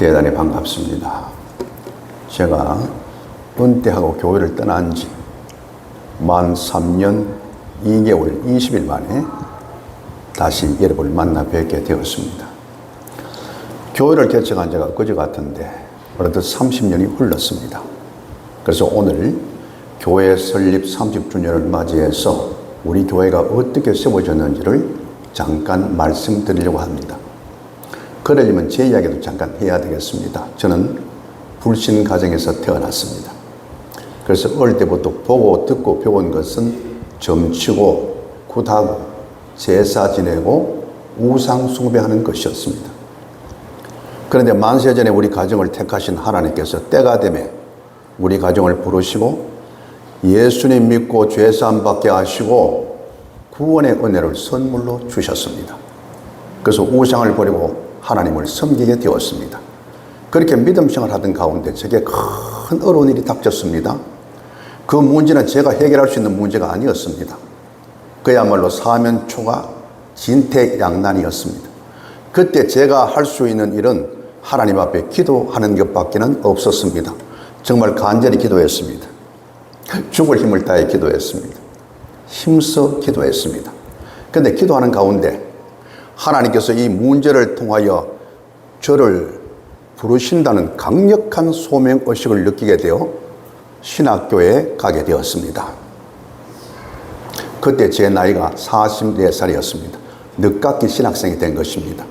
대단히 반갑습니다. 제가 은퇴하고 교회를 떠난 지 만 3년 2개월 20일 만에 다시 여러분을 만나 뵙게 되었습니다. 교회를 개척한 지가 그제 같은데 어느덧 30년이 흘렀습니다. 그래서 오늘 교회 설립 30주년을 맞이해서 우리 교회가 어떻게 세워졌는지를 잠깐 말씀드리려고 합니다. 그러려면 제 이야기도 잠깐 해야 되겠습니다. 저는 불신 가정에서 태어났습니다. 그래서 어릴 때부터 보고 듣고 배운 것은 점치고 굿하고 제사 지내고 우상 숭배하는 것이었습니다. 그런데 만세 전에 우리 가정을 택하신 하나님께서 때가 되매 우리 가정을 부르시고 예수님 믿고 죄사함 받게 하시고 구원의 은혜를 선물로 주셨습니다. 그래서 우상을 버리고 하나님을 섬기게 되었습니다. 그렇게 믿음 생활하던 가운데 제게 큰 어려운 일이 닥쳤습니다. 그 문제는 제가 해결할 수 있는 문제가 아니었습니다. 그야말로 사면초가 진퇴양난이었습니다. 그때 제가 할 수 있는 일은 하나님 앞에 기도하는 것밖에는 없었습니다. 정말 간절히 기도했습니다. 죽을 힘을 다해 기도했습니다. 힘써 기도했습니다. 그런데 기도하는 가운데 하나님께서 이 문제를 통하여 저를 부르신다는 강력한 소명의식을 느끼게 되어 신학교에 가게 되었습니다. 그때 제 나이가 44살이었습니다. 늦깎이 신학생이 된 것입니다.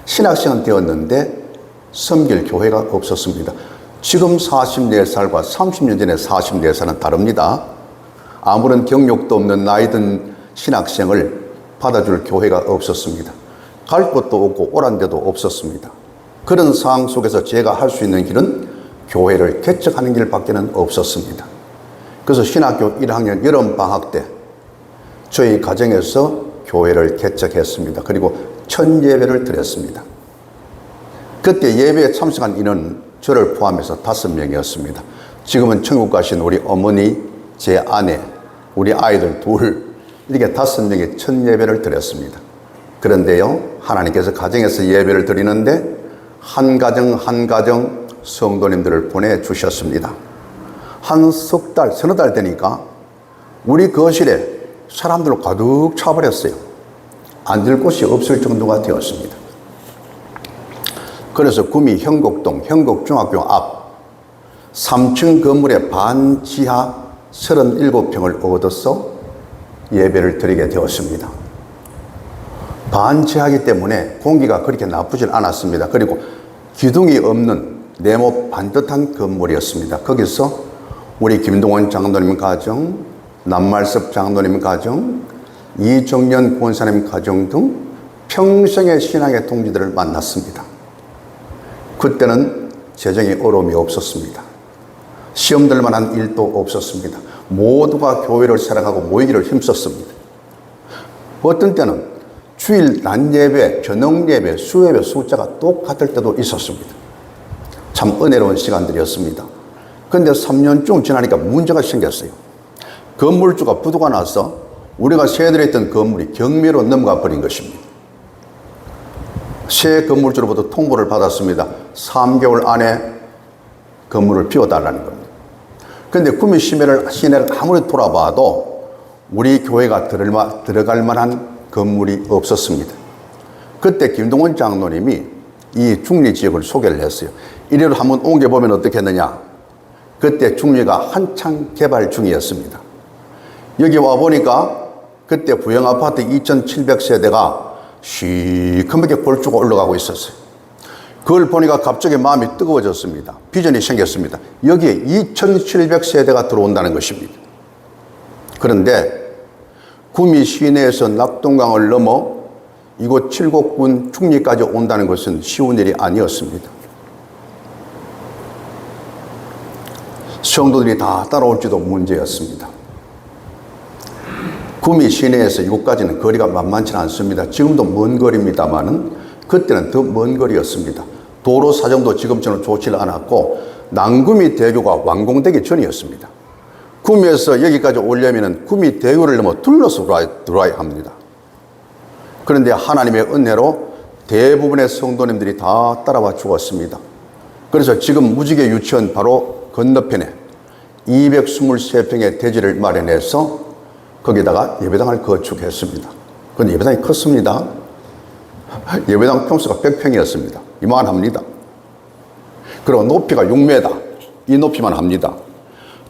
신학생은 되었는데 섬길 교회가 없었습니다. 지금 44살과 30년 전에 44살은 다릅니다. 아무런 경력도 없는 나이 든 신학생을 받아줄 교회가 없었습니다. 갈 곳도 없고 오란 데도 없었습니다. 그런 상황 속에서 제가 할 수 있는 길은 교회를 개척하는 길밖에는 없었습니다. 그래서 신학교 1학년 여름방학 때 저희 가정에서 교회를 개척했습니다. 그리고 첫 예배를 드렸습니다. 그때 예배에 참석한 인원은 저를 포함해서 5명이었습니다. 지금은 천국 가신 우리 어머니, 제 아내, 우리 아이들 둘, 이렇게 5명이 첫 예배를 드렸습니다. 그런데요, 하나님께서 가정에서 예배를 드리는데 한 가정 한 가정 성도님들을 보내주셨습니다. 한 석 달, 서너 달 되니까 우리 거실에 사람들로 가득 차버렸어요. 앉을 곳이 없을 정도가 되었습니다. 그래서 구미 형곡동 형곡중학교 앞 3층 건물의 반지하 37평을 얻어서 예배를 드리게 되었습니다. 반지하이기 때문에 공기가 그렇게 나쁘질 않았습니다. 그리고 기둥이 없는 네모 반듯한 건물이었습니다. 거기서 우리 김동원 장로님 가정, 남말섭 장로님 가정, 이정년 권사님 가정 등 평생의 신앙의 동지들을 만났습니다. 그때는 재정에 어려움이 없었습니다. 시험 들 만한 일도 없었습니다. 모두가 교회를 사랑하고 모이기를 힘썼습니다. 어떤 때는 주일 낮 예배, 저녁 예배, 수예배 숫자가 똑같을 때도 있었습니다. 참 은혜로운 시간들이었습니다. 그런데 3년쯤 지나니까 문제가 생겼어요. 건물주가 부도가 나서 우리가 세대했던 건물이 경매로 넘어가 버린 것입니다. 새 건물주로부터 통보를 받았습니다. 3개월 안에 건물을 비워달라는 겁니다. 그런데 구미 시내를 아무리 돌아봐도 우리 교회가 들어갈 만한 건물이 없었습니다. 그때 김동원 장로님이 이 중리 지역을 소개를 했어요. 이리로 한번 옮겨보면 어떻겠느냐. 그때 중리가 한창 개발 중이었습니다. 여기 와보니까 그때 부영아파트 2700세대가 시커멓게 골주가 올라가고 있었어요. 그걸 보니까 갑자기 마음이 뜨거워졌습니다. 비전이 생겼습니다. 여기에 2700세대가 들어온다는 것입니다. 그런데 구미 시내에서 낙동강을 넘어 이곳 칠곡군 중리까지 온다는 것은 쉬운 일이 아니었습니다. 성도들이 다 따라올지도 문제였습니다. 구미 시내에서 이곳까지는 거리가 만만치 않습니다. 지금도 먼 거리입니다만은 그때는 더 먼 거리였습니다. 도로 사정도 지금처럼 좋지 않았고 남구미 대교가 완공되기 전이었습니다. 구미에서 여기까지 오려면 구미 대교를 넘어 둘러서 들어와야 합니다. 그런데 하나님의 은혜로 대부분의 성도님들이 다 따라와 주었습니다. 그래서 지금 무지개 유치원 바로 건너편에 223평의 대지를 마련해서 거기다가 예배당을 건축했습니다. 그런데 예배당이 컸습니다. 예배당 평수가 100평이었습니다. 이만합니다. 그리고 높이가 6m, 이 높이만 합니다.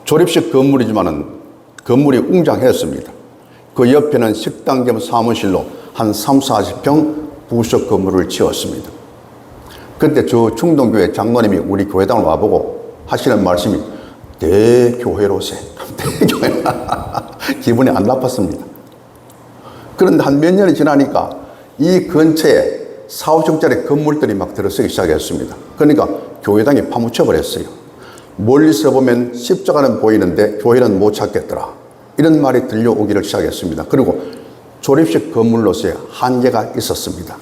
조립식 건물이지만은 건물이 웅장했습니다. 그 옆에는 식당 겸 사무실로 한 3, 40평 부속 건물을 지었습니다. 그때 저 중동교회 장로님이 우리 교회당을 와보고 하시는 말씀이 대교회로세. 대교회. 기분이 안 나빴습니다. 그런데 한 몇 년이 지나니까 이 근처에 4, 5층짜리 건물들이 막 들어서기 시작했습니다. 그러니까 교회당이 파묻혀버렸어요. 멀리서 보면 십자가는 보이는데 교회는 못 찾겠더라. 이런 말이 들려오기를 시작했습니다. 그리고 조립식 건물로서의 한계가 있었습니다.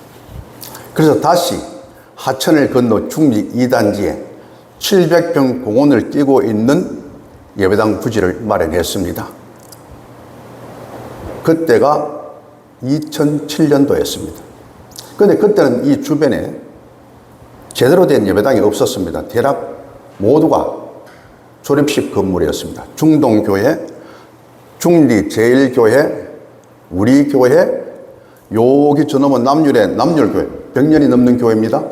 그래서 다시 하천을 건너 중리 2단지에 700평 공원을 끼고 있는 예배당 부지를 마련했습니다. 그때가 2007년도였습니다. 그런데 그때는 이 주변에 제대로 된 예배당이 없었습니다. 대략 모두가 조립식 건물이었습니다. 중동교회, 중리제일교회, 우리교회, 여기 저 넘어 남률교회, 100년이 넘는 교회입니다.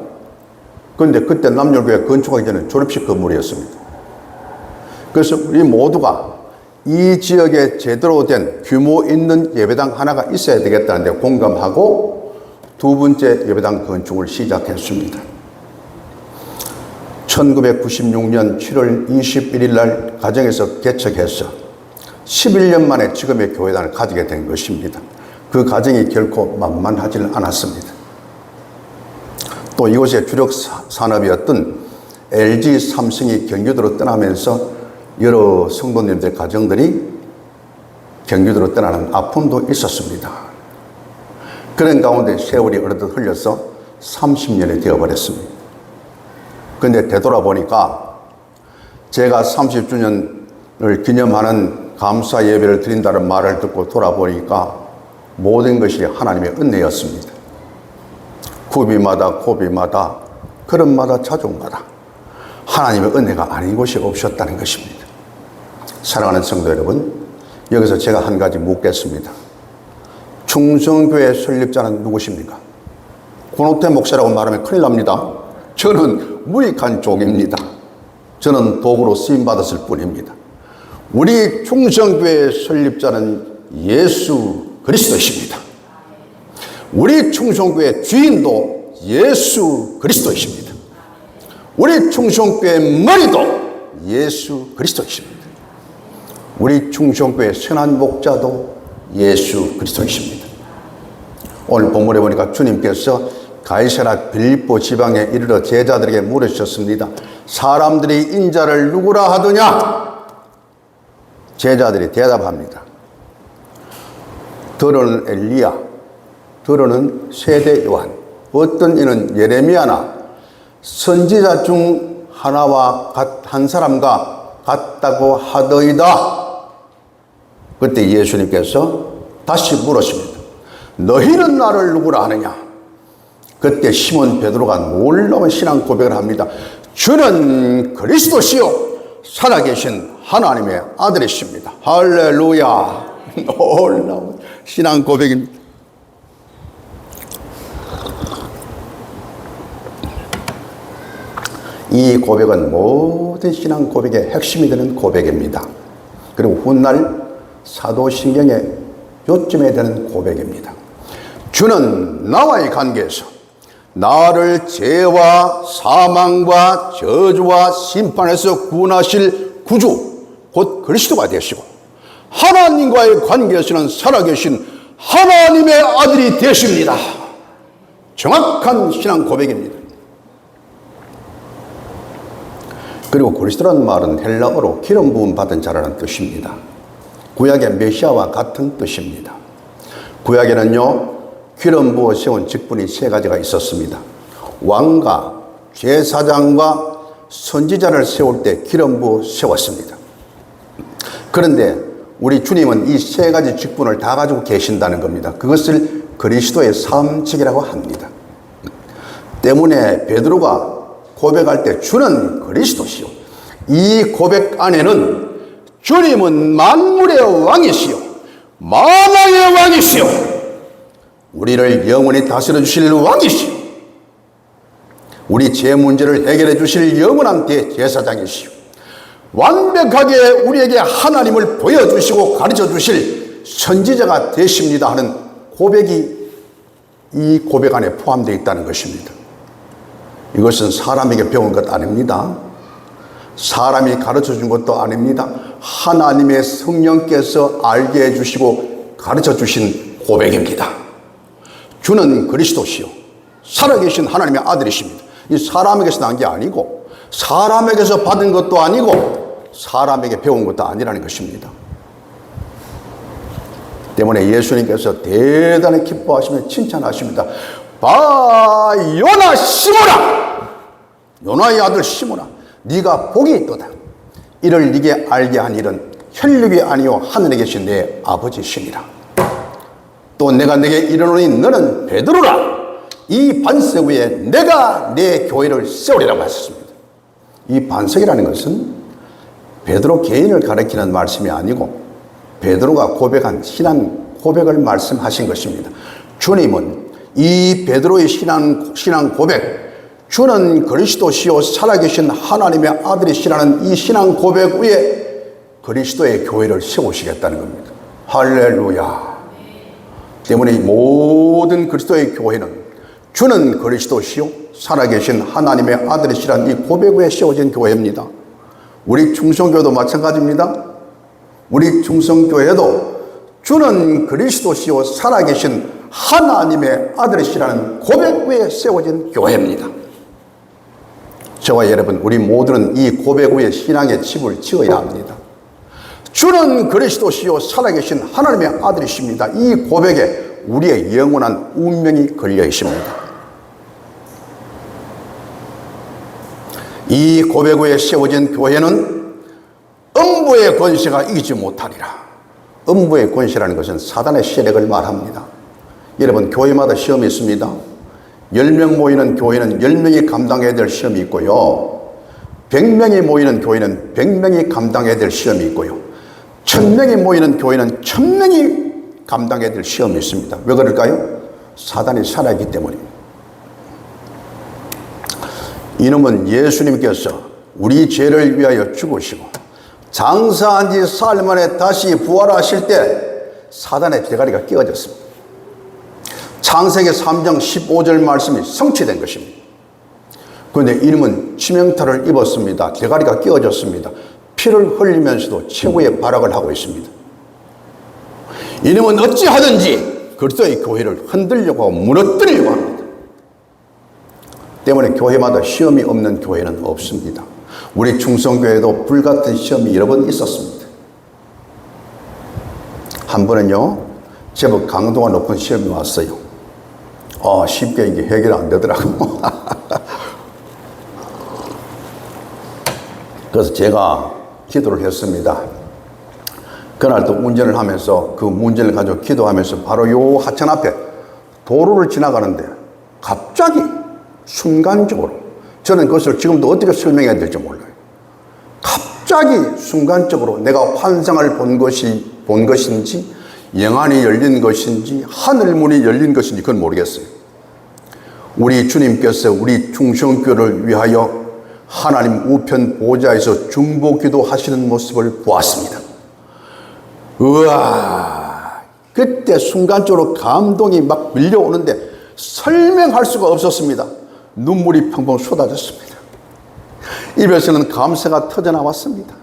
그런데 그때 남률교회 건축하기 전에 조립식 건물이었습니다. 그래서 우리 모두가 이 지역에 제대로 된 규모 있는 예배당 하나가 있어야 되겠다는 데 공감하고 두 번째 예배당 건축을 시작했습니다. 1996년 7월 21일 날 가정에서 개척해서 11년 만에 지금의 교회당을 가지게 된 것입니다. 그 과정이 결코 만만하지는 않았습니다. 또 이곳의 주력 산업이었던 LG 삼성이 경기도로 떠나면서 여러 성도님들 가정들이 경기도로 떠나는 아픔도 있었습니다. 그런 가운데 세월이 어느덧 흘려서 30년이 되어버렸습니다. 그런데 되돌아보니까 제가 30주년을 기념하는 감사 예배를 드린다는 말을 듣고 돌아보니까 모든 것이 하나님의 은혜였습니다. 구비마다 고비마다 걸음마다 자종마다 하나님의 은혜가 아닌 곳이 없었다는 것입니다. 사랑하는 성도 여러분, 여기서 제가 한 가지 묻겠습니다. 충성교회 설립자는 누구십니까? 권호태 목사라고 말하면 큰일 납니다. 저는 무익한 종입니다. 저는 도구로 쓰임받았을 뿐입니다. 우리 충성교회 설립자는 예수 그리스도이십니다. 우리 충성교회 주인도 예수 그리스도이십니다. 우리 충성교회 머리도 예수 그리스도이십니다. 우리 충성교회 선한 목자도 예수 그리스도이십니다. 오늘 본문에 보니까 주님께서 가이사랴 빌립보 지방에 이르러 제자들에게 물으셨습니다. 사람들이 인자를 누구라 하더냐? 제자들이 대답합니다. 더러는 엘리야, 더러는 세대 요한, 어떤 이는 예레미야나 선지자 중 하나와 한 사람과 같다고 하더이다. 그때 예수님께서 다시 물으십니다. 너희는 나를 누구라 하느냐? 그때 시몬 베드로가 놀라운 신앙 고백을 합니다. 주는 그리스도시요 살아계신 하나님의 아들이십니다. 할렐루야. 놀라운 신앙 고백입니다. 이 고백은 모든 신앙 고백의 핵심이 되는 고백입니다. 그리고 훗날 사도신경에 요점에 되는 고백입니다. 주는 나와의 관계에서 나를 죄와 사망과 저주와 심판에서 구원하실 구주 곧 그리스도가 되시고 하나님과의 관계에서는 살아계신 하나님의 아들이 되십니다. 정확한 신앙 고백입니다. 그리고 그리스도라는 말은 헬라어로 기름 부음 받은 자라는 뜻입니다. 구약의 메시아와 같은 뜻입니다. 구약에는요 기름 부어 세운 직분이 세 가지가 있었습니다. 왕과 제사장과 선지자를 세울 때 기름 부어 세웠습니다. 그런데 우리 주님은 이 세 가지 직분을 다 가지고 계신다는 겁니다. 그것을 그리스도의 사음직이라고 합니다. 때문에 베드로가 고백할 때 주는 그리스도시요. 이 고백 안에는 주님은 만물의 왕이시요 만왕의 왕이시요 우리를 영원히 다스려 주실 왕이시요 우리 죄 문제를 해결해 주실 영원한 대제사장이시요 완벽하게 우리에게 하나님을 보여주시고 가르쳐 주실 선지자가 되십니다 하는 고백이 이 고백 안에 포함되어 있다는 것입니다. 이것은 사람에게 배운 것 아닙니다. 사람이 가르쳐 준 것도 아닙니다. 하나님의 성령께서 알게 해주시고 가르쳐 주신 고백입니다. 주는 그리스도시요 살아계신 하나님의 아들이십니다. 이 사람에게서 난 게 아니고 사람에게서 받은 것도 아니고 사람에게 배운 것도 아니라는 것입니다. 때문에 예수님께서 대단히 기뻐하시며 칭찬하십니다. 봐 요나 시모나 요나의 아들 시모나 네가 복이 있도다. 이를 네게 알게 한 일은 혈육이 아니요 하늘에 계신 내 아버지시니라. 또 내가 네게 이르노니 너는 베드로라. 이 반석 위에 내가 내 교회를 세우리라고 하셨습니다. 이 반석이라는 것은 베드로 개인을 가리키는 말씀이 아니고 베드로가 고백한 신앙 고백을 말씀하신 것입니다. 주님은 이 베드로의 신앙 고백, 주는 그리스도시요 살아계신 하나님의 아들이시라는 이 신앙 고백 위에 그리스도의 교회를 세우시겠다는 겁니다. 할렐루야. 때문에 이 모든 그리스도의 교회는 주는 그리스도시요 살아계신 하나님의 아들이시라는 이 고백 위에 세워진 교회입니다. 우리 충성교도 마찬가지입니다. 우리 충성교회도 주는 그리스도시요 살아계신 하나님의 아들이시라는 고백 위에 세워진 교회입니다. 저와 여러분 우리 모두는 이 고백 위에 신앙의 집을 지어야 합니다. 주는 그리스도시요 살아계신 하나님의 아들이십니다. 이 고백에 우리의 영원한 운명이 걸려 있습니다. 이 고백 위에 세워진 교회는 음부의 권세가 이기지 못하리라. 음부의 권세라는 것은 사단의 세력을 말합니다. 여러분 교회마다 시험이 있습니다. 10명 모이는 교회는 10명이 감당해야 될 시험이 있고요. 100명이 모이는 교회는 100명이 감당해야 될 시험이 있고요. 1000명이 모이는 교회는 1000명이 감당해야 될 시험이 있습니다. 왜 그럴까요? 사단이 살아있기 때문입니다. 이놈은 예수님께서 우리 죄를 위하여 죽으시고 장사한 지 사흘 만에 다시 부활하실 때 사단의 대가리가 끼어졌습니다. 창세기 3장 15절 말씀이 성취된 것입니다. 그런데 이놈은 치명타를 입었습니다. 대가리가 끼어졌습니다. 피를 흘리면서도 최후의 발악을 하고 있습니다. 이놈은 어찌하든지 그리스도의 교회를 흔들려고 하고 무너뜨리려고 합니다. 때문에 교회마다 시험이 없는 교회는 없습니다. 우리 충성교회도 불같은 시험이 여러 번 있었습니다. 한 번은요 제법 강도가 높은 시험이 왔어요. 쉽게 이게 해결 안 되더라고요. 그래서 제가 기도를 했습니다. 그날 또 운전을 하면서 그 문제를 가지고 기도하면서 바로 요 하천 앞에 도로를 지나가는데 갑자기 순간적으로 저는 그것을 지금도 어떻게 설명해야 될지 몰라요. 갑자기 순간적으로 내가 환상을 본 것인지 영안이 열린 것인지 하늘문이 열린 것인지 그건 모르겠어요. 우리 주님께서 우리 충성교를 위하여 하나님 우편 보좌에서 중보기도 하시는 모습을 보았습니다. 우와, 그때 순간적으로 감동이 막 밀려오는데 설명할 수가 없었습니다. 눈물이 펑펑 쏟아졌습니다. 입에서는 감사가 터져나왔습니다.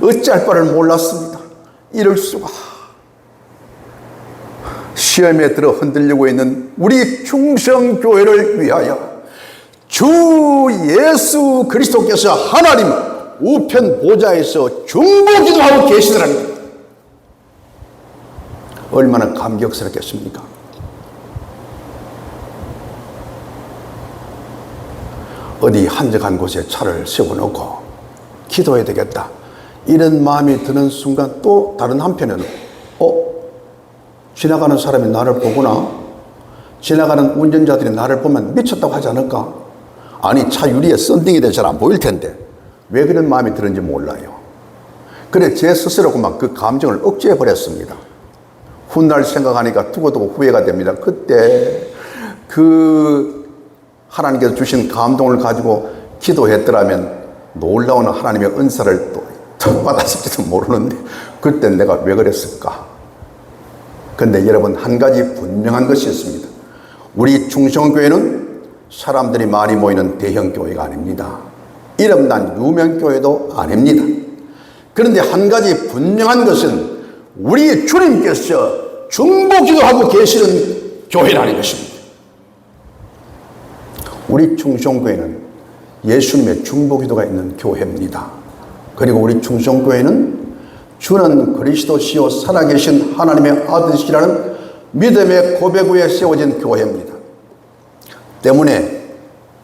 어찌할 바를 몰랐습니다. 이럴 수가. 시험에 들어 흔들리고 있는 우리 충성교회를 위하여 주 예수 그리스도께서 하나님 우편 보좌에서 중보기도하고 계시더라는 것. 얼마나 감격스럽겠습니까? 어디 한적한 곳에 차를 세워놓고 기도해야 되겠다 이런 마음이 드는 순간 또 다른 한편에는 지나가는 사람이 나를 보구나, 지나가는 운전자들이 나를 보면 미쳤다고 하지 않을까, 아니, 차 유리에 썬팅이 돼서 잘 안 보일 텐데 왜 그런 마음이 드는지 몰라요. 그래 제 스스로 그만 그 감정을 억제해 버렸습니다. 훗날 생각하니까 두고두고 후회가 됩니다. 그때 그 하나님께서 주신 감동을 가지고 기도했더라면 놀라운 하나님의 은사를 또 받았을지도 모르는데 그때 내가 왜 그랬을까? 근데 여러분, 한 가지 분명한 것이 있습니다. 우리 충성교회는 사람들이 많이 모이는 대형 교회가 아닙니다. 이름난 유명 교회도 아닙니다. 그런데 한 가지 분명한 것은 우리 주님께서 중보기도하고 계시는 교회라는 것입니다. 우리 충성교회는 예수님의 중보기도가 있는 교회입니다. 그리고 우리 충성교회는 주는 그리스도시요 살아계신 하나님의 아들이시라는 믿음의 고백 위에 세워진 교회입니다. 때문에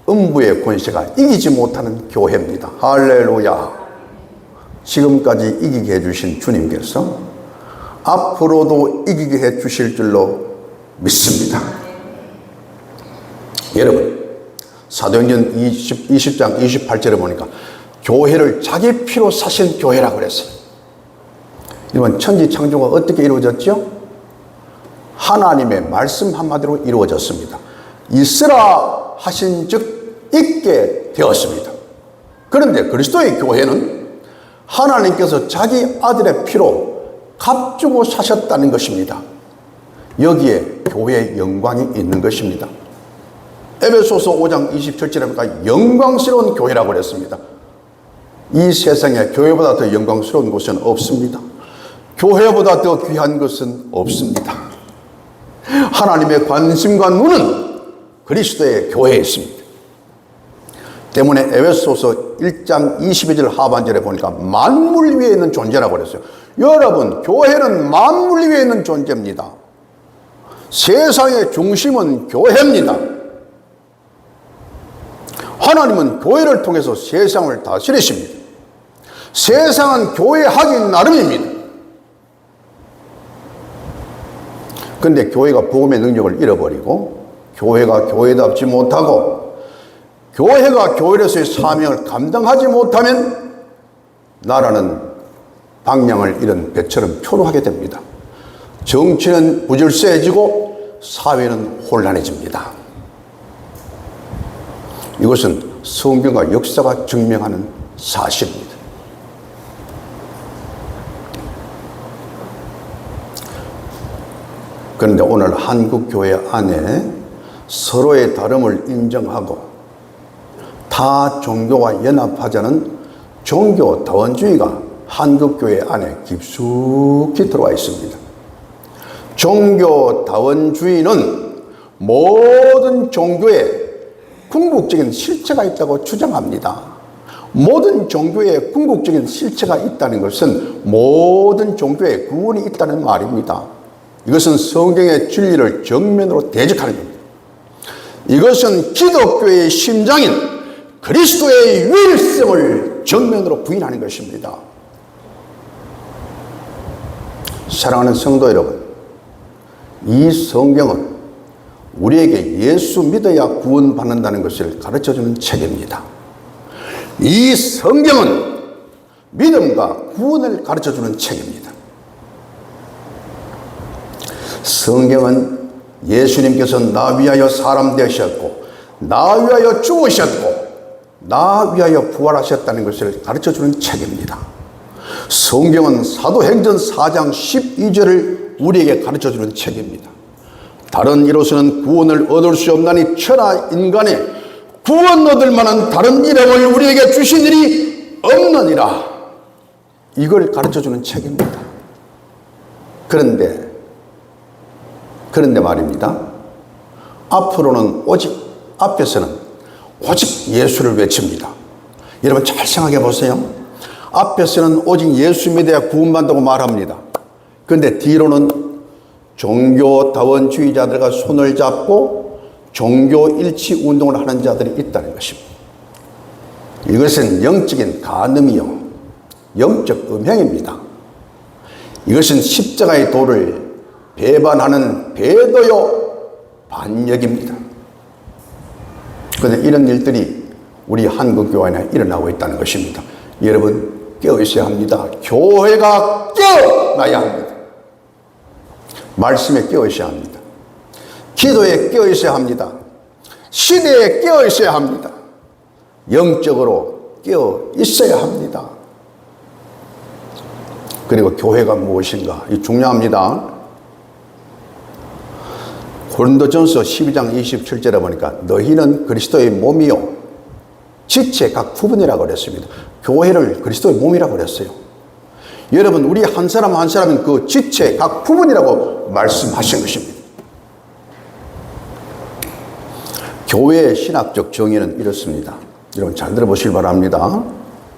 음부의 권세가 이기지 못하는 교회입니다. 할렐루야. 지금까지 이기게 해주신 주님께서 앞으로도 이기게 해주실 줄로 믿습니다. 여러분, 사도행전 20장 28절에 보니까 교회를 자기 피로 사신 교회라고 그랬어요. 이건 천지창조가 어떻게 이루어졌죠? 하나님의 말씀 한마디로 이루어졌습니다. 있으라 하신 즉 있게 되었습니다. 그런데 그리스도의 교회는 하나님께서 자기 아들의 피로 값주고 사셨다는 것입니다. 여기에 교회의 영광이 있는 것입니다. 에베소서 5장 27절에 보니까 영광스러운 교회라고 그랬습니다. 이 세상에 교회보다 더 영광스러운 곳은 없습니다. 교회보다 더 귀한 것은 없습니다. 하나님의 관심과 눈은 그리스도의 교회에 있습니다. 때문에 에베소서 1장 22절 하반절에 보니까 만물 위에 있는 존재라고 그랬어요. 여러분, 교회는 만물 위에 있는 존재입니다. 세상의 중심은 교회입니다. 하나님은 교회를 통해서 세상을 다스리십니다. 세상은 교회하기 나름입니다. 그런데 교회가 복음의 능력을 잃어버리고 교회가 교회답지 못하고 교회가 교회로서의 사명을 감당하지 못하면 나라는 방향을 잃은 배처럼 초라하게 됩니다. 정치는 부질세해지고 사회는 혼란해집니다. 이것은 성경과 역사가 증명하는 사실입니다. 그런데 오늘 한국교회 안에 서로의 다름을 인정하고 타 종교와 연합하자는 종교다원주의가 한국교회 안에 깊숙이 들어와 있습니다. 종교다원주의는 모든 종교에 궁극적인 실체가 있다고 주장합니다. 모든 종교에 궁극적인 실체가 있다는 것은 모든 종교에 구원이 있다는 말입니다. 이것은 성경의 진리를 정면으로 대적하는 겁니다. 이것은 기독교의 심장인 그리스도의 유일성을 정면으로 부인하는 것입니다. 사랑하는 성도 여러분, 이 성경은 우리에게 예수 믿어야 구원받는다는 것을 가르쳐주는 책입니다. 이 성경은 믿음과 구원을 가르쳐주는 책입니다. 성경은 예수님께서 나 위하여 사람 되셨고 나 위하여 죽으셨고 나 위하여 부활하셨다는 것을 가르쳐주는 책입니다. 성경은 사도행전 4장 12절을 우리에게 가르쳐주는 책입니다. 다른 이로서는 구원을 얻을 수 없나니 천하 인간에 구원 얻을 만한 다른 이름을 우리에게 주신 일이 없느니라. 이걸 가르쳐주는 책입니다. 그런데 말입니다. 앞으로는 앞에서는 오직 예수를 외칩니다. 여러분 잘 생각해 보세요. 앞에서는 오직 예수 믿어야 구원받는다고 말합니다. 그런데 뒤로는 종교다원주의자들과 손을 잡고 종교일치 운동을 하는 자들이 있다는 것입니다. 이것은 영적인 간음이요, 영적 음행입니다. 이것은 십자가의 도를 배반하는 배도요 반역입니다. 그런데 이런 일들이 우리 한국교회 안에 일어나고 있다는 것입니다. 여러분 깨어 있어야 합니다. 교회가 깨어나야 합니다. 말씀에 깨어 있어야 합니다. 기도에 깨어 있어야 합니다. 시대에 깨어 있어야 합니다. 영적으로 깨어 있어야 합니다. 그리고 교회가 무엇인가? 이 중요합니다. 고린도전서 12장 27절에 보니까 너희는 그리스도의 몸이요 지체 각 부분이라고 그랬습니다. 교회를 그리스도의 몸이라고 그랬어요. 여러분 우리 한 사람 한 사람은 그 지체 각 부분이라고 말씀하신 것입니다. 교회의 신학적 정의는 이렇습니다. 여러분 잘 들어보시기 바랍니다.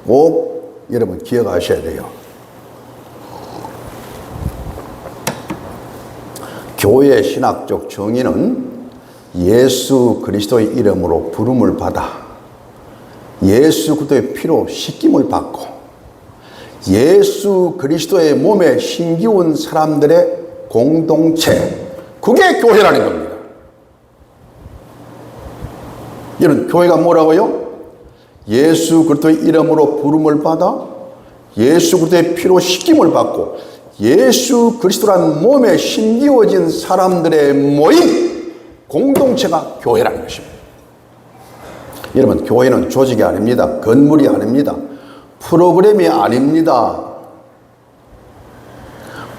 꼭 여러분 기억하셔야 돼요. 교회의 신학적 정의는 예수 그리스도의 이름으로 부름을 받아 예수 그리스도의 피로 씻김을 받고 예수 그리스도의 몸에 신기운 사람들의 공동체, 그게 교회라는 겁니다. 여러분 교회가 뭐라고요? 예수 그리스도의 이름으로 부름을 받아 예수 그리스도의 피로 씻김을 받고 예수 그리스도라는 몸에 심기워진 사람들의 모임, 공동체가 교회라는 것입니다. 여러분 교회는 조직이 아닙니다. 건물이 아닙니다. 프로그램이 아닙니다.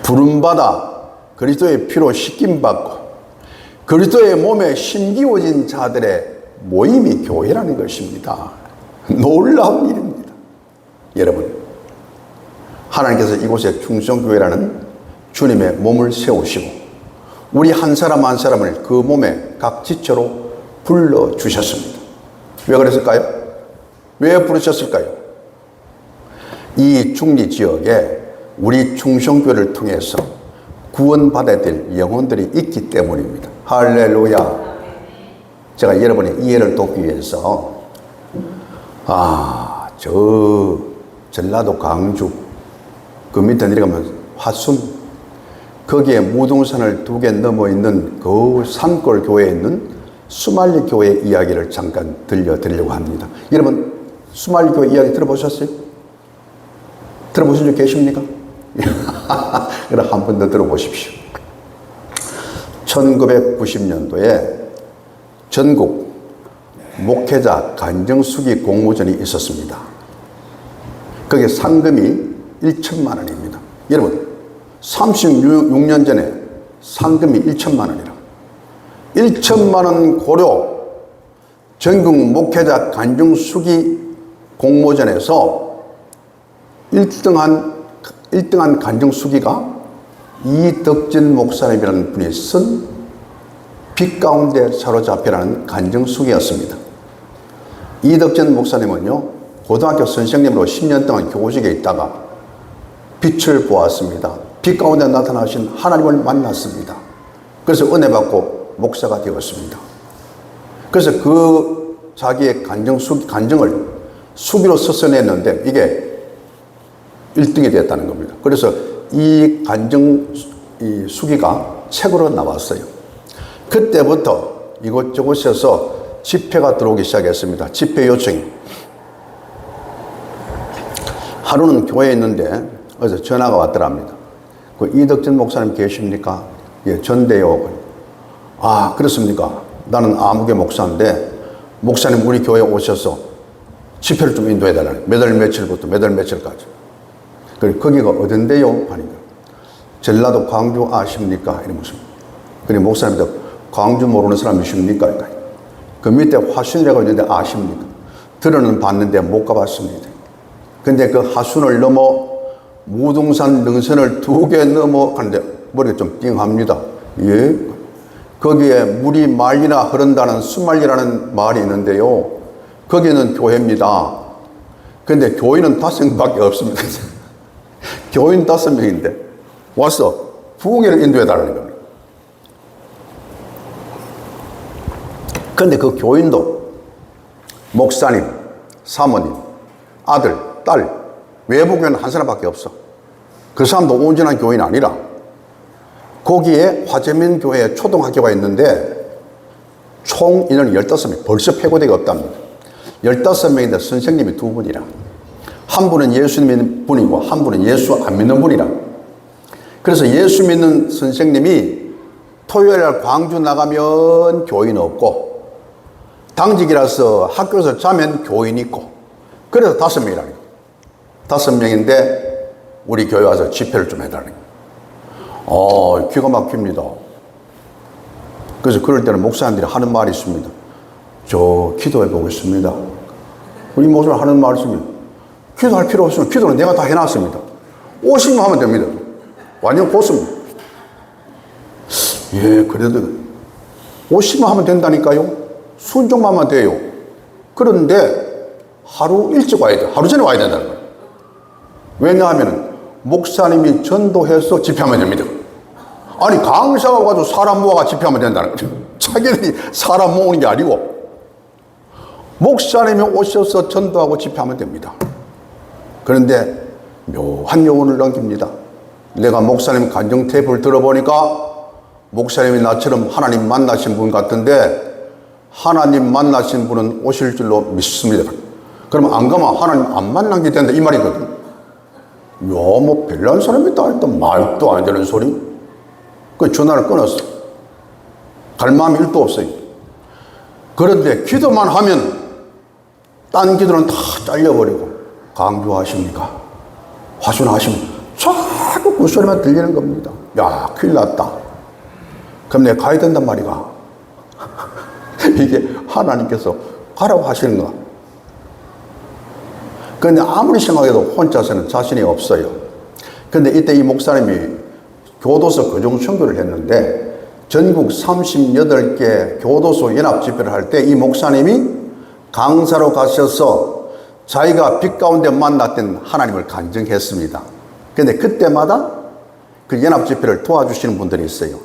부름받아 그리스도의 피로 씻김받고 그리스도의 몸에 심기워진 자들의 모임이 교회라는 것입니다. 놀라운 일입니다. 여러분 하나님께서 이곳에 충성교회라는 주님의 몸을 세우시고 우리 한 사람 한 사람을 그 몸의 각 지체로 불러주셨습니다. 왜 그랬을까요? 왜 부르셨을까요? 이 중리 지역에 우리 충성교회를 통해서 구원받아야 될 영혼들이 있기 때문입니다. 할렐루야. 제가 여러분의 이해를 돕기 위해서 저 전라도 광주 그 밑에 내려가면 화순 거기에 무등산을 2개 넘어 있는 그 산골 교회에 있는 수말리 교회 이야기를 잠깐 들려드리려고 합니다. 여러분 수말리 교회 이야기 들어보셨어요? 들어보신 분 계십니까? 그럼 한 번 더 들어보십시오. 1990년도에 전국 목회자 간정수기 공모전이 있었습니다. 거기에 상금이 1천만 원입니다. 여러분 36년 전에 상금이 1천만 원이라 1천만 원 고려 전국 목회자 간증수기 공모전에서 1등한 간증수기가 이덕진 목사님이라는 분이 쓴 빛 가운데 사로잡혀라는 간증수기였습니다. 이덕진 목사님은요 고등학교 선생님으로 10년 동안 교직에 있다가 빛을 보았습니다. 빛 가운데 나타나신 하나님을 만났습니다. 그래서 은혜 받고 목사가 되었습니다. 그래서 그 자기의 간증을 수기로 써내는데 이게 1등이 됐다는 겁니다. 그래서 이 수기가 책으로 나왔어요. 그때부터 이곳저곳에서 집회가 들어오기 시작했습니다. 집회 요청이. 하루는 교회에 있는데 어제 전화가 왔더랍니다. 그 이덕진 목사님 계십니까? 예, 전대요. 그렇습니까? 나는 아무개 목사인데 목사님 우리 교회에 오셔서 집회를 좀 인도해달라는 몇 월 며칠부터 몇 월 며칠까지. 그리고 거기가 어딘데요? 하니까 전라도 광주 아십니까? 이러면서. 그리고 목사님도 광주 모르는 사람이십니까? 그 밑에 화순이라고 있는데 아십니까? 들어는 봤는데 못 가봤습니다. 근데 그 하순을 넘어 무등산 능선을 2개 넘어가는데 머리가 좀 띵합니다. 예? 거기에 물이 말리나 흐른다는 수말리라는 말이 있는데요. 거기는 교회입니다. 근데 교인은 5명밖에 없습니다. 교인 5명인데 와서 부흥회를 인도해달라는 겁니다. 근데 그 교인도 목사님, 사모님, 아들, 딸, 외부 교회는 한 사람밖에 없어. 그 사람도 온전한 교인이 아니라 거기에 화재민 교회에 초등학교가 있는데 총 인원이 15명, 벌써 폐고대가 없답니다. 15명인데 선생님이 2분이라. 한 분은 예수 믿는 분이고 한 분은 예수 안 믿는 분이라. 그래서 예수 믿는 선생님이 토요일날 광주 나가면 교인 없고, 당직이라서 학교에서 자면 교인 있고, 그래서 5명이라는 거예요. 5명인데 우리 교회 와서 집회를 좀 해달라는 거예요. 기가 막힙니다. 그래서 그럴 때는 목사님들이 하는 말이 있습니다. 저 기도해 보겠습니다. 우리 목사님 하는 말이 있습니다. 기도할 필요 없으면 기도는 내가 다 해놨습니다. 오시면 하면 됩니다. 완전 고습니다. 예, 그래도 오시면 하면 된다니까요. 순종만 하면 돼요. 그런데 하루 일찍 와야 돼요. 하루 전에 와야 된다는 거예요. 왜냐하면 목사님이 전도해서 집회하면 됩니다. 아니, 강사가 가지고 사람 모아가 집회하면 된다는 거죠. 자기들이 사람 모으는 게 아니고 목사님이 오셔서 전도하고 집회하면 됩니다. 그런데 묘한 여운을 넘깁니다. 내가 목사님 간증 테이프를 들어보니까 목사님이 나처럼 하나님 만나신 분 같은데 하나님 만나신 분은 오실 줄로 믿습니다. 그러면 안 가면 하나님 안 만난 게 된다 이 말이거든. 뭐 별난 사람이 다 했던 말도 안 되는 소리. 그 전화를 끊었어. 갈 마음이 1도 없어요. 그런데 기도만 하면 딴 기도는 다 잘려버리고 강조하십니까? 화순하십니까? 자꾸 그 소리만 들리는 겁니다. 야, 큰일 났다. 그럼 내가 가야 된단 말이가. 이게 하나님께서 가라고 하시는가? 그런데 아무리 생각해도 혼자서는 자신이 없어요. 그런데 이때 이 목사님이 교도소 교정 선교를 했는데 전국 38개 교도소 연합 집회를 할 때 이 목사님이 강사로 가셔서 자기가 빛 가운데 만났던 하나님을 간증했습니다. 그런데 그때마다 그 연합 집회를 도와주시는 분들이 있어요.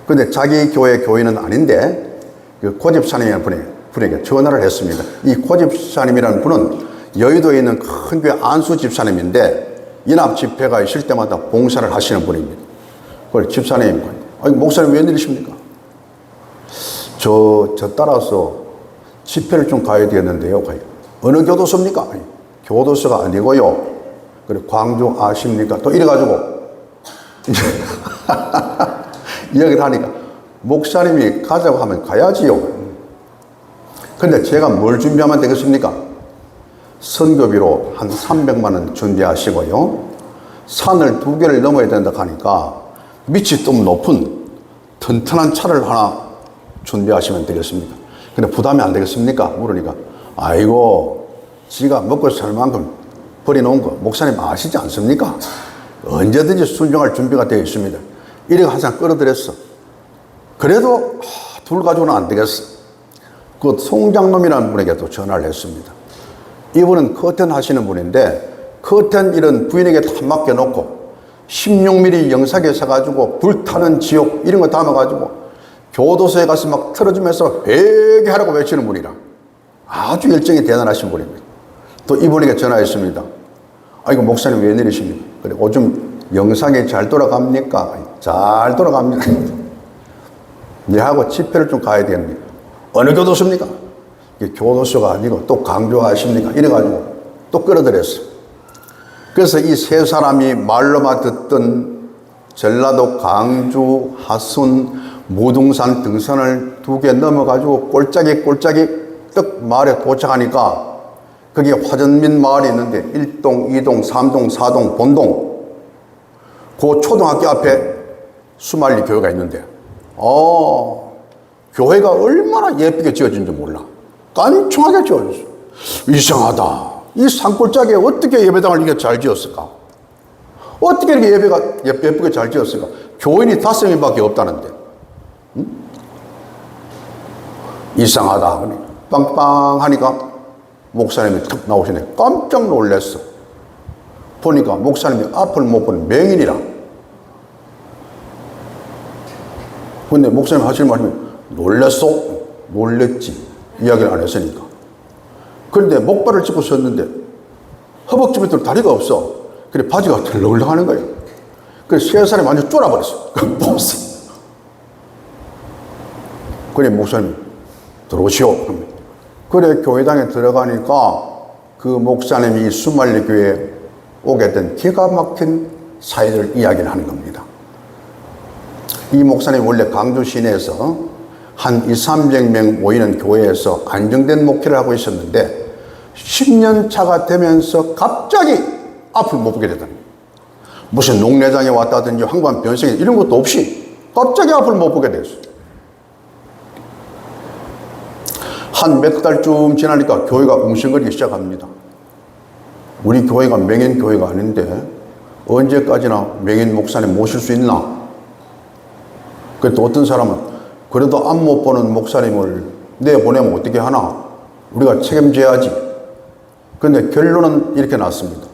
그런데 자기 교회 교인은 아닌데 그 고집사님이라는 분에게 전화를 했습니다. 이 고집사님이라는 분은 여의도에 있는 큰 교회 안수 집사님인데 연합 집회가 있을 때마다 봉사를 하시는 분입니다. 그걸 집사님, 아니, 목사님 웬일이십니까? 저 따라서 집회를 좀 가야 되겠는데요. 어느 교도소입니까? 아니, 교도소가 아니고요. 그리고 광주 아십니까? 또 이래가지고 이야기를 하니까 목사님이 가자고 하면 가야지요. 근데 제가 뭘 준비하면 되겠습니까? 선교비로 한 300만 원 준비하시고요. 산을 2개를 넘어야 된다 하니까 밑이 좀 높은 튼튼한 차를 하나 준비하시면 되겠습니까? 근데 부담이 안 되겠습니까? 물으니까 아이고, 지가 먹고 살 만큼 버려놓은 거 목사님 아시지 않습니까? 언제든지 순종할 준비가 되어 있습니다. 이래가 항상 끌어들였어. 그래도 둘 가지고는 안 되겠어. 그 송장놈이라는 분에게 또 전화를 했습니다. 이분은 커튼 하시는 분인데 커튼 이런 부인에게 다 맡겨놓고 16mm 영상에 서가지고 불타는 지옥 이런 거 담아가지고 교도소에 가서 막 틀어주면서 회개하라고 외치는 분이라 아주 열정이 대단하신 분입니다. 또 이분에게 전화했습니다. 아이고, 목사님 웬일이십니까? 그래, 요즘 영상이 잘 돌아갑니까? 잘 돌아갑니다. 얘하고 집회를 좀 가야 되겠습니까? 어느 교도소입니까? 이게 교도소가 아니고 또 강조하십니까? 이래가지고 또 끌어들였어. 그래서 이 세 사람이 말로만 듣던 전라도 강주, 하순, 무등산 등산을 2개 넘어가지고 꼴짝이 떡 마을에 도착하니까 거기에 화전민 마을이 있는데 1동, 2동, 3동, 4동, 본동 그 초등학교 앞에 수말리 교회가 있는데 교회가 얼마나 예쁘게 지어진지 몰라. 깐충하게 지어졌어. 이상하다. 이 산골짜기에 어떻게 예배당을 이렇게 잘 지었을까? 어떻게 이렇게 예쁘게 잘 지었을까? 교인이 5명밖에 없다는데. 응? 이상하다. 빵빵 하니까 목사님이 툭 나오시네. 깜짝 놀랐어. 보니까 목사님이 앞을 못 보는 맹인이라. 근데 목사님 하시는 말씀이 놀랬어? 놀랬지. 이야기를 안 했으니까. 그런데 목발을 짚고 섰는데 허벅지 밑으로 다리가 없어. 그래 바지가 덜렁덜렁 하는 거예요. 그래서 세 사람이 완전 쫄아버렸어. 그래 목사님 들어오시오. 그래 교회당에 들어가니까 그 목사님이 이 수말리 교회에 오게 된 기가 막힌 사연을 이야기를 하는 겁니다. 이 목사님 원래 강주 시내에서 한 200~300명 모이는 교회에서 안정된 목회를 하고 있었는데 10년 차가 되면서 갑자기 앞을 못 보게 되더니 무슨 농내장에 왔다든지 황반 변성이 이런 것도 없이 갑자기 앞을 못 보게 됐어요. 한 몇 달쯤 지나니까 교회가 웅성거리기 시작합니다. 우리 교회가 명인 교회가 아닌데 언제까지나 명인 목사님 모실 수 있나? 그또 어떤 사람은 그래도 앞 못 보는 목사님을 내보내면 어떻게 하나? 우리가 책임져야지. 그런데 결론은 이렇게 났습니다.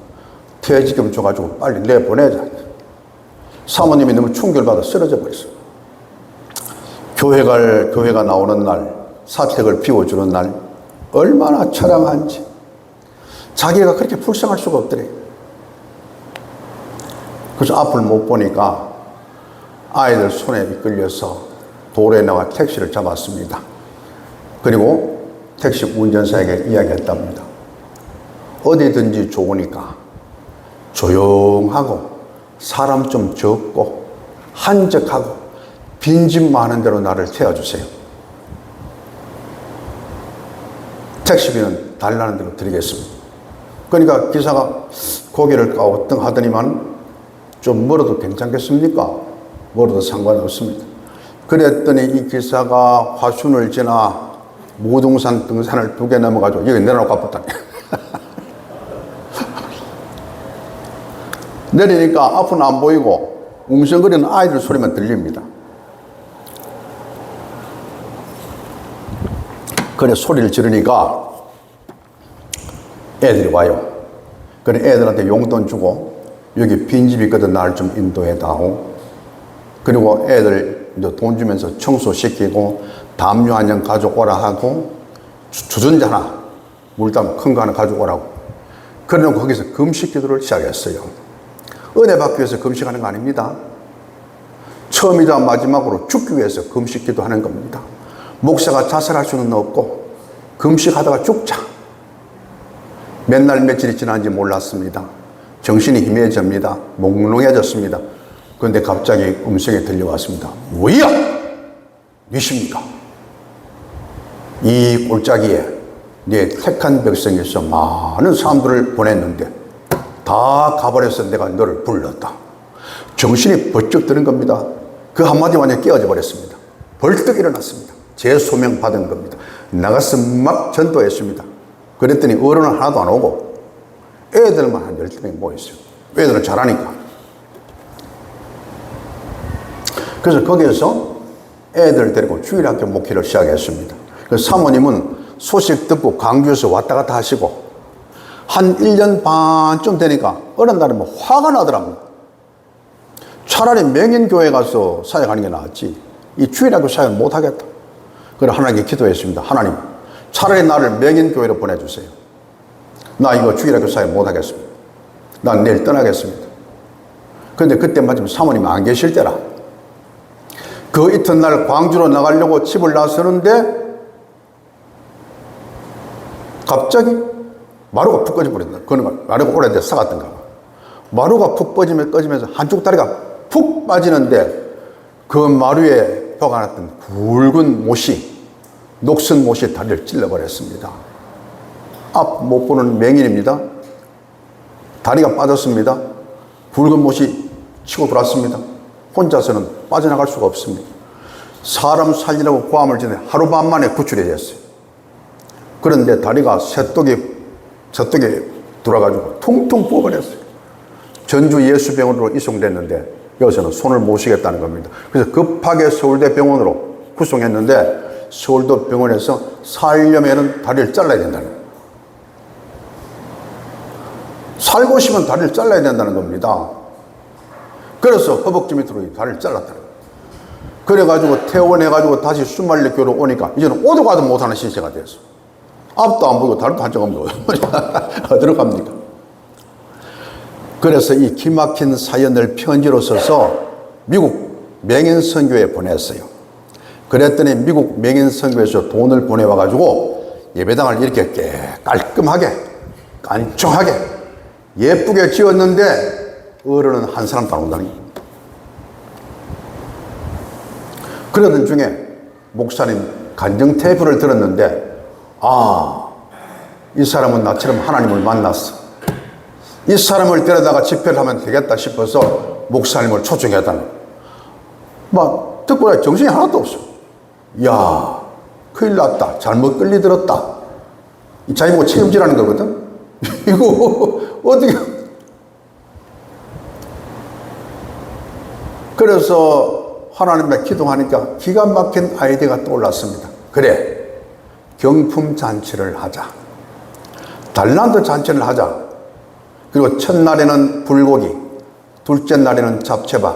퇴직금 줘가지고 빨리 내보내자. 사모님이 너무 충격을 받아 쓰러져 버렸어요. 교회가 나오는 날, 사택을 비워주는 날 얼마나 처량한지 자기가 그렇게 불쌍할 수가 없더래. 그래서 앞을 못 보니까 아이들 손에 이끌려서 도로에 나와 택시를 잡았습니다. 그리고 택시 운전사에게 이야기했답니다. 어디든지 좋으니까 조용하고 사람 좀 적고 한적하고 빈집 많은 데로 나를 태워주세요. 택시비는 달라는 대로 드리겠습니다. 그러니까 기사가 고개를 까우뚱하더니만 좀 멀어도 괜찮겠습니까? 멀어도 상관없습니다. 그랬더니 이 기사가 화순을 지나 무등산 등산을 2개 넘어가지고 여기 내려놓고 아팠다니. 내리니까 앞은 안 보이고 웅성거리는 아이들 소리만 들립니다. 그래 소리를 지르니까 애들이 와요. 그래 애들한테 용돈 주고 여기 빈집 있거든 날 좀 인도해다오. 그리고 애들 이제 돈 주면서 청소시키고 담요 한 장 가져오라 하고 주전자 하나 물담 큰 거 하나 가져오라고. 그래놓고 거기서 금식 기도를 시작했어요. 은혜 받기 위해서 금식하는 거 아닙니다. 처음이자 마지막으로 죽기 위해서 금식 기도하는 겁니다. 목사가 자살할 수는 없고 금식하다가 죽자. 몇 날 며칠이 지난지 몰랐습니다. 정신이 희미해집니다. 몽롱해졌습니다. 그런데 갑자기 음성이 들려왔습니다. 뭐야? 니십니까? 이 골짜기에 내 택한 백성에서 많은 사람들을 보냈는데 다 가버려서 내가 너를 불렀다. 정신이 번쩍 드는 겁니다. 그 한마디 완전히 깨어져 버렸습니다. 벌떡 일어났습니다. 재소명 받은 겁니다. 나가서 막 전도했습니다. 그랬더니 어른은 하나도 안 오고 애들만 한 10명이 모였어요. 애들은 잘하니까. 그래서 거기에서 애들 데리고 주일학교 목회를 시작했습니다. 그래서 사모님은 소식 듣고 광주에서 왔다 갔다 하시고 한 1년 반쯤 되니까 어느 날에 뭐 화가 나더랍니다. 차라리 명인교회 가서 사역하는 게 낫지 이 주일학교 사역 못하겠다. 그래 하나님께 기도했습니다. 하나님 차라리 나를 명인교회로 보내주세요. 나 이거 주일학교 사역 못하겠습니다. 난 내일 떠나겠습니다. 그런데 그때 마침 사모님이 안 계실 때라 그 이튿날 광주로 나가려고 집을 나서는데 갑자기 마루가 푹 꺼져버린다. 그건 마루가 오래돼 썩었던가 봐. 마루가 푹 꺼지면서 한쪽 다리가 푹 빠지는데 그 마루에 박아놨던 굵은 못이 녹슨 못이 다리를 찔러버렸습니다. 앞 못 보는 맹인입니다. 다리가 빠졌습니다. 굵은 못이 치고 돌았습니다. 혼자서는 빠져나갈 수가 없습니다. 사람 살리라고 고함을 지내 하루 반 만에 구출이 됐어요. 그런데 다리가 새떡에 돌아가지고 퉁퉁 부어버렸어요. 전주 예수병원으로 이송됐는데 여기서는 손을 못 쉬겠다는 겁니다. 그래서 급하게 서울대 병원으로 구송했는데 서울대 병원에서 살려면은 다리를 잘라야 된다는 거예요. 살고 싶으면 다리를 잘라야 된다는 겁니다. 그래서 허벅지 밑으로 다리를 잘랐다는 거예요. 그래가지고 퇴원해가지고 다시 수말리 교로 오니까 이제는 오도 가도 못하는 신세가 됐어. 앞도 안 보이고 다리도 한쪽 안 보이고 어디로 갑니까? 그래서 이 기막힌 사연을 편지로 써서 미국 맹인선교에 보냈어요. 그랬더니 미국 맹인선교에서 돈을 보내와가지고 예배당을 이렇게 깔끔하게, 깐총하게, 예쁘게 지었는데 어른은 한 사람도 안 온다니. 그러던 중에 목사님 간증 테이프를 들었는데, 아, 이 사람은 나처럼 하나님을 만났어. 이 사람을 데려다가 집회를 하면 되겠다 싶어서 목사님을 초청했다는. 막 듣고 나니 정신이 하나도 없어. 야, 큰일 났다. 잘못 끌리들었다. 이 자기 보고 책임지라는 거거든. 이거 어떻게. 그래서 하나님께 기도하니까 기가 막힌 아이디어가 떠올랐습니다. 그래, 경품 잔치를 하자. 달란트 잔치를 하자. 그리고 첫날에는 불고기, 둘째 날에는 잡채밥,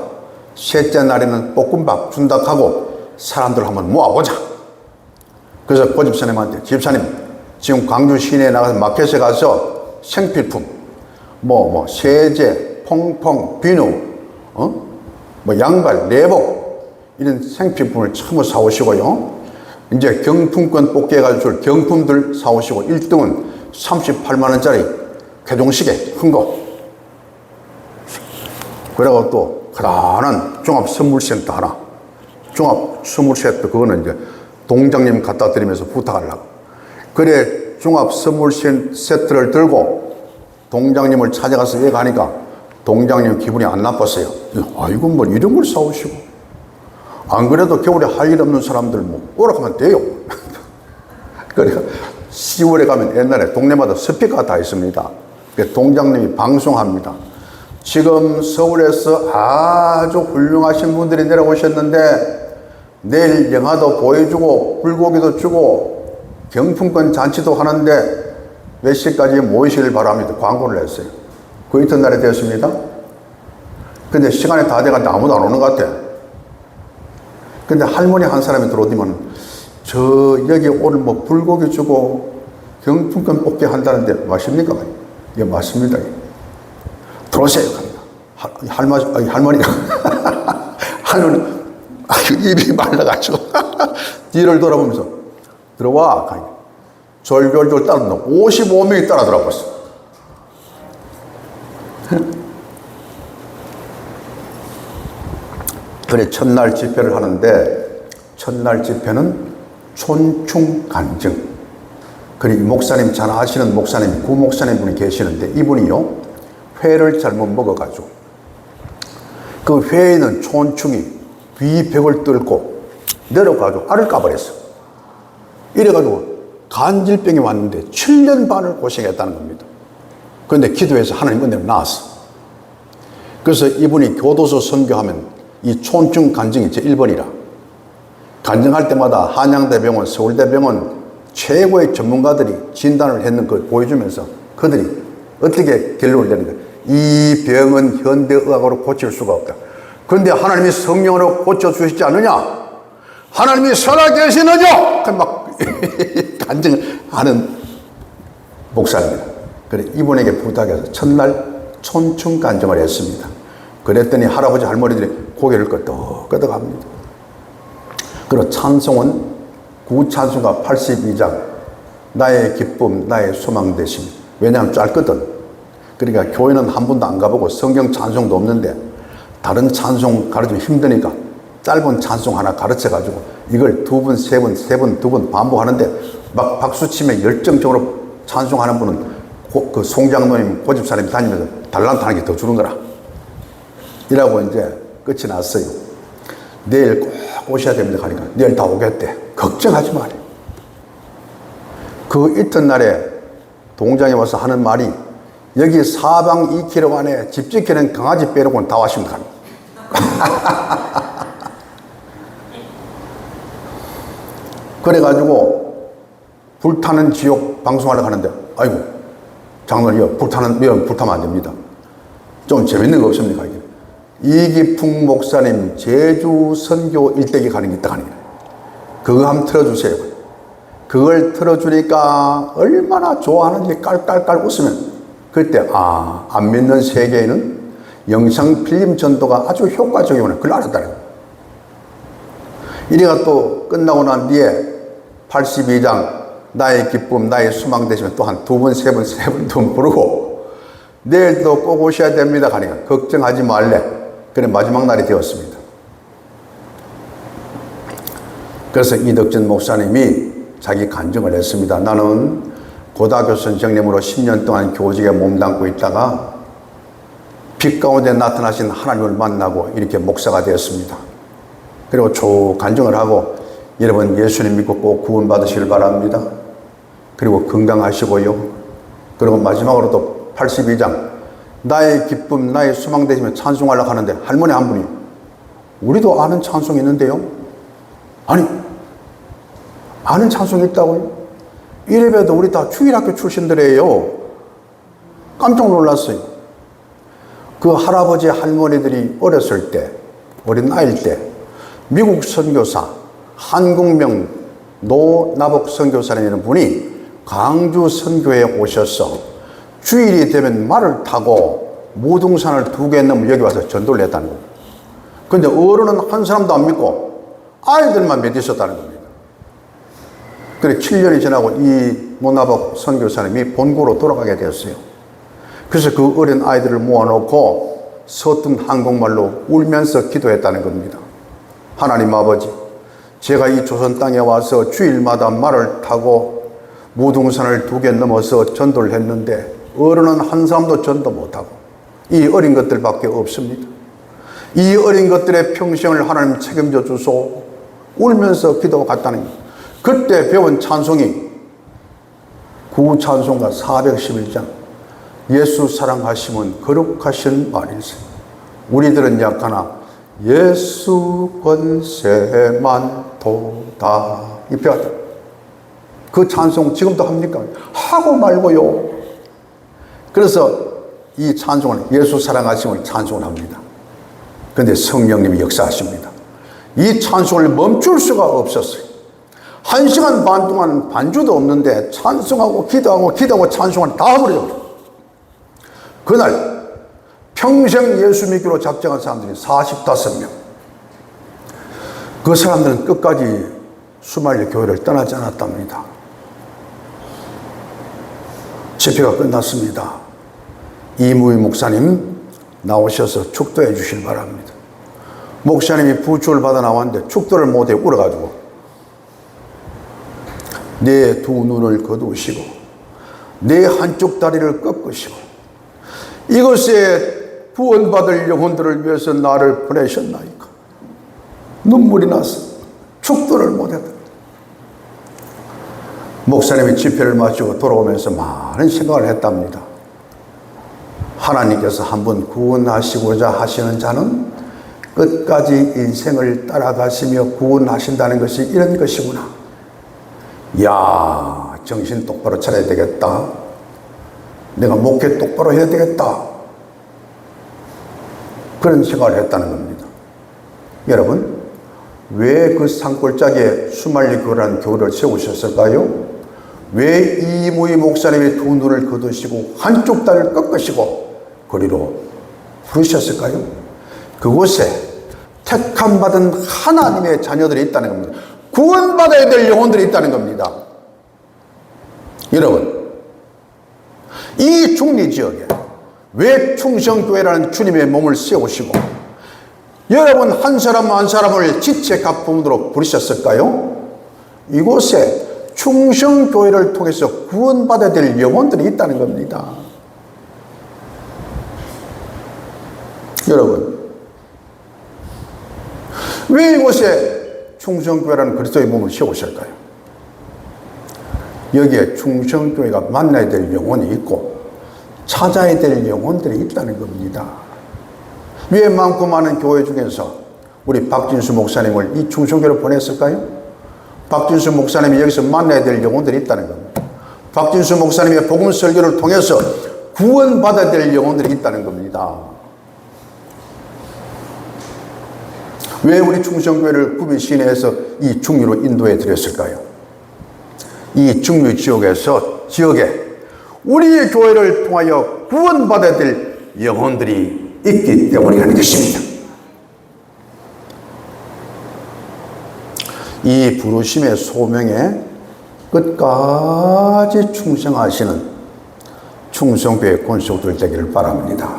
셋째 날에는 볶음밥 준다 하고 사람들 한번 모아보자. 그래서 고집사님한테, 집사님, 지금 광주 시내에 나가서 마켓에 가서 생필품, 세제, 퐁퐁, 비누, 양발, 내복, 이런 생필품을 전부 사오시고요. 이제 경품권 뽑기 해가지고 줄 경품들 사오시고, 1등은 38만원짜리 개종시계 큰 거. 그리고 또 그란한 종합선물센터 하나. 종합선물센터 그거는 이제 동장님 갖다 드리면서 부탁하려고. 그래, 종합선물세트를 들고 동장님을 찾아가서 얘기하니까 동장님 기분이 안 나빴어요. 아이고, 뭐 이런 걸 사오시고. 안 그래도 겨울에 할 일 없는 사람들 오락하면 돼요. 그러니까 10월에 가면 옛날에 동네마다 스피커가 다 있습니다. 동장님이 방송합니다. 지금 서울에서 아주 훌륭하신 분들이 내려오셨는데 내일 영화도 보여주고 불고기도 주고 경품권 잔치도 하는데 몇 시까지 모이시길 바랍니다. 광고를 했어요. 그 이튿날에 되었습니다. 근데 시간이 다 돼가지고 아무도 안 오는 것 같아. 근데 할머니 한 사람이 들어오더니 여기 오늘 불고기 주고 경품권 뽑기 한다는데 맞습니까? 예, 맞습니다. 들어오세요. 할머니가 할머니 입이 말라가지고 뒤를 돌아보면서 들어와. 졸졸졸 따라온다. 55명이 따라 들어왔어. 그래, 첫날 집회를 하는데 첫날 집회는 촌충간증. 그리고 목사님 잘 아시는 목사님, 구 목사님 분이 계시는데 이분이요, 회를 잘못 먹어가지고 그 회에 있는 촌충이 위벽을 뚫고 내려가지고 알을 까버렸어. 이래가지고 간질병이 왔는데 7년 반을 고생했다는 겁니다. 그런데 기도해서 하나님 은혜로 나았어. 그래서 이분이 교도소 선교하면 이 촌충 간증이 제 1번이라. 간증할 때마다 한양대병원, 서울대병원 최고의 전문가들이 진단을 했는 걸 보여주면서 그들이 어떻게 결론을 내는 거예요. 이 병은 현대의학으로 고칠 수가 없다. 그런데 하나님이 성령으로 고쳐주시지 않느냐? 하나님이 살아계시느냐? 막 간증을 하는 목사입니다. 그래, 이분에게 부탁해서 첫날 촌충 간증을 했습니다. 그랬더니 할아버지 할머니들이 고개를 끄덕끄덕합니다. 그리고 찬송은 구찬송가 82장 나의 기쁨 나의 소망 되심. 왜냐하면 짧거든. 그러니까 교회는 한 번도 안 가보고 성경 찬송도 없는데 다른 찬송 가르치면 힘드니까 짧은 찬송 하나 가르쳐가지고 이걸 2번, 3번, 3번, 2번 반복하는데 막 박수치며 열정적으로 찬송하는 분은 그 송장로님, 고집사님 다니면서 달란트 하나 더 주는 거라. 이라고 이제 끝이 났어요. 내일 꼭 오셔야 됩니다 하니까 내일 다 오겠대. 걱정하지 마래. 그 이튿날에 동장에 와서 하는 말이 여기 사방 2km 안에 집 지키는 강아지 빼놓고는 다 왔습니다. 그래가지고 불타는 지옥 방송하려고 하는데 아이고 장로님 불타면 안 됩니다. 좀 재밌는 거 없습니까? 이기풍 목사님 제주 선교 일대기 가는 게 있다 하는 거예요. 그거 한번 틀어주세요. 그걸 틀어주니까 얼마나 좋아하는지 깔깔깔 웃으면 그때 안 믿는 세계에는 영상 필름 전도가 아주 효과적이구나. 그걸 알았다는 거예요. 이래가 또 끝나고 난 뒤에 82장 나의 기쁨, 나의 소망 되시면 또 한 2번, 3번, 3번 더 부르고 내일도 꼭 오셔야 됩니다 하니까 걱정하지 말래. 그래 마지막 날이 되었습니다. 그래서 이덕진 목사님이 자기 간증을 했습니다. 나는 고등학교 선생님으로 10년 동안 교직에 몸담고 있다가 빛 가운데 나타나신 하나님을 만나고 이렇게 목사가 되었습니다. 그리고 쭉 간증을 하고 여러분 예수님 믿고 꼭 구원 받으시길 바랍니다. 그리고 건강하시고요. 그리고 마지막으로 또 82장 나의 기쁨 나의 소망 되시면 찬송하려고 하는데 할머니 한 분이 우리도 아는 찬송이 있는데요. 아니 아는 찬송이 있다고요? 이래봬도 우리 다 주일학교 출신들이에요. 깜짝 놀랐어요. 그 할아버지 할머니들이 어렸을 때 어린 아이일 때 미국 선교사 한국명 노나복 선교사라는 분이 광주 선교에 오셔서 주일이 되면 말을 타고 무등산을 2개 넘어 여기 와서 전도를 했다는 겁니다. 그런데 어른은 한 사람도 안 믿고 아이들만 믿으셨다는 겁니다. 그래 7년이 지나고 이 노나복 선교사님이 본고로 돌아가게 되었어요. 그래서 그 어린 아이들을 모아놓고 서툰 한국말로 울면서 기도했다는 겁니다. 하나님 아버지, 제가 이 조선 땅에 와서 주일마다 말을 타고 무등산을 2개 넘어서 전도를 했는데 어른은 한 사람도 전도 못하고 이 어린 것들밖에 없습니다. 이 어린 것들의 평생을 하나님 책임져 주소 울면서 기도가 갔다는 겁니다. 그때 배운 찬송이 구찬송가 411장 예수 사랑하시면 거룩하신 말일세. 우리들은 약하나 예수 권세만 도다. 이 배웠다. 그 찬송 지금도 합니까? 하고 말고요. 그래서 이 찬송을 예수 사랑하심을 찬송을 합니다. 그런데 성령님이 역사하십니다. 이 찬송을 멈출 수가 없었어요. 1시간 반 동안 반주도 없는데 찬송하고 기도하고 찬송을 다 버려요. 그날 평생 예수 믿기로 작정한 사람들이 45명. 그 사람들은 끝까지 수말리 교회를 떠나지 않았답니다. 집회가 끝났습니다. 이무희 목사님 나오셔서 축도해 주실 바랍니다. 목사님이 부축을 받아 나왔는데 축도를 못해 울어가지고 내 2 눈을 거두시고 내 한쪽 다리를 꺾으시고 이것에 구원받을 영혼들을 위해서 나를 보내셨나이까. 눈물이 났어. 축도를 못했다. 목사님이 집회를 마치고 돌아오면서 많은 생각을 했답니다. 하나님께서 한번 구원하시고자 하시는 자는 끝까지 인생을 따라가시며 구원하신다는 것이 이런 것이구나. 야, 정신 똑바로 차려야 되겠다. 내가 목회 똑바로 해야 되겠다. 그런 생각을 했다는 겁니다. 여러분, 왜 그 산골짜기에 수말리 교회라는 교회를 세우셨을까요? 왜 이무희 목사님의 2 눈을 거두시고 한쪽 다리를 꺾으시고 거리로 부르셨을까요? 그곳에 택함받은 하나님의 자녀들이 있다는 겁니다. 구원받아야 될 영혼들이 있다는 겁니다. 여러분, 이 중리지역에 왜 충성교회라는 주님의 몸을 세우시고 여러분 한 사람 한 사람을 지체 각부문으로 부르셨을까요? 이곳에 충성교회를 통해서 구원받아야 될 영혼들이 있다는 겁니다. 여러분, 왜 이곳에 충성교회라는 그리스도의 몸을 세우실까요? 여기에 충성교회가 만나야 될 영혼이 있고 찾아야 될 영혼들이 있다는 겁니다. 왜 많고 많은 교회 중에서 우리 박진수 목사님을 이 충성교회로 보냈을까요? 박진수 목사님이 여기서 만나야 될 영혼들이 있다는 겁니다. 박진수 목사님의 복음 설교를 통해서 구원받아야 될 영혼들이 있다는 겁니다. 왜 우리 충성교회를 구미 시내에서 이 중류로 인도해 드렸을까요? 이 중류 지역에 우리의 교회를 통하여 구원받아야 될 영혼들이 있기 때문이라는 것입니다. 이 부르심의 소명에 끝까지 충성하시는 충성교회 권속들 되기를 바랍니다.